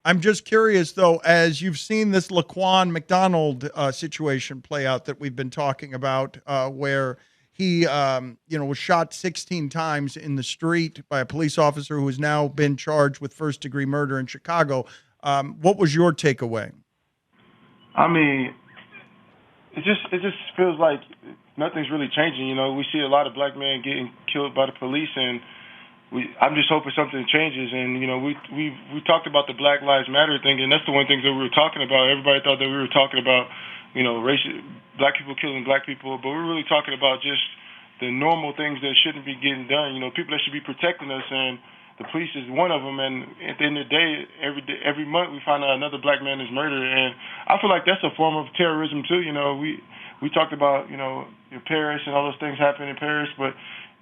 I'm just curious, though, as you've seen this Laquan McDonald situation play out that we've been talking about, where he, was shot 16 times in the street by a police officer who has now been charged with first-degree murder in Chicago. What was your takeaway? I mean, it just feels like nothing's really changing. We see a lot of black men getting killed by the police, and I'm just hoping something changes. And we talked about the Black Lives Matter thing, and that's the one thing that we were talking about. Everybody thought that we were talking about black people killing black people, but we're really talking about just the normal things that shouldn't be getting done. People that should be protecting us, and the police is one of them. And at the end of the day, every month we find out another black man is murdered, and I feel like that's a form of terrorism too. We talked about Paris and all those things happening in Paris, but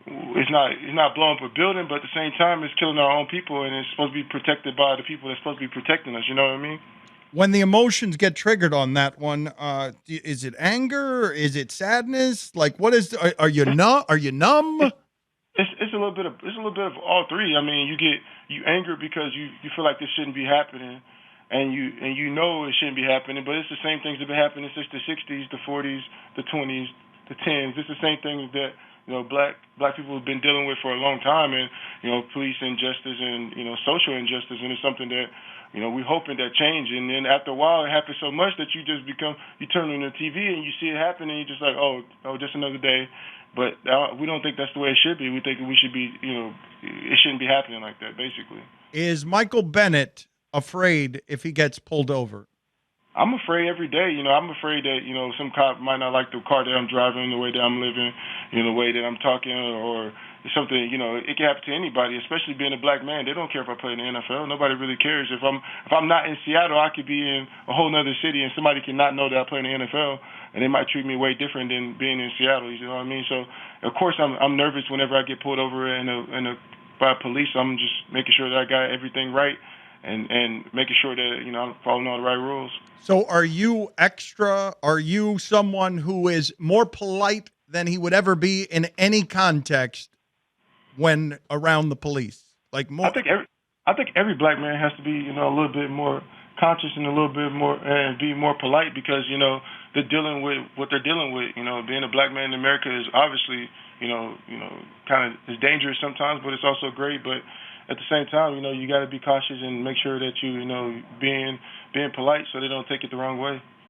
it's not blowing up a building, but at the same time it's killing our own people, and it's supposed to be protected by the people that's supposed to be protecting us. You know what I mean? When the emotions get triggered on that one, is it anger? Is it sadness? Like, what is? Are you numb? Are you numb? It's a little bit of all three. I mean, you anger because you feel like this shouldn't be happening, and you know it shouldn't be happening, but it's the same things that have been happening since the '60s, the '40s, the '20s, the '10s. It's the same things that black people have been dealing with for a long time, and police injustice and social injustice, and it's something that we're hoping that change. And then after a while, it happens so much that you turn on the TV and you see it happen, and you're just like, oh, just another day. But we don't think that's the way it should be. We think we should be, it shouldn't be happening like that, basically. Is Michael Bennett afraid if he gets pulled over? I'm afraid every day. I'm afraid that, some cop might not like the car that I'm driving, the way that I'm living, the way that I'm talking, or something, it can happen to anybody, especially being a black man. They don't care if I play in the NFL. Nobody really cares. If I'm not in Seattle, I could be in a whole nother city, and somebody cannot know that I play in the NFL, and they might treat me way different than being in Seattle. You know what I mean? So, of course, I'm nervous whenever I get pulled over by police. I'm just making sure that I got everything right, and making sure that I'm following all the right rules. So are you extra? Are you someone who is more polite than he would ever be in any context when around the police? Like I more? think every black man has to be a little bit more conscious and a little bit more and be more polite, because they're dealing with what they're dealing with. Being a black man in America is obviously kind of is dangerous sometimes, but it's also great. But at the same time, you got to be cautious and make sure that being polite so they don't take it the wrong way.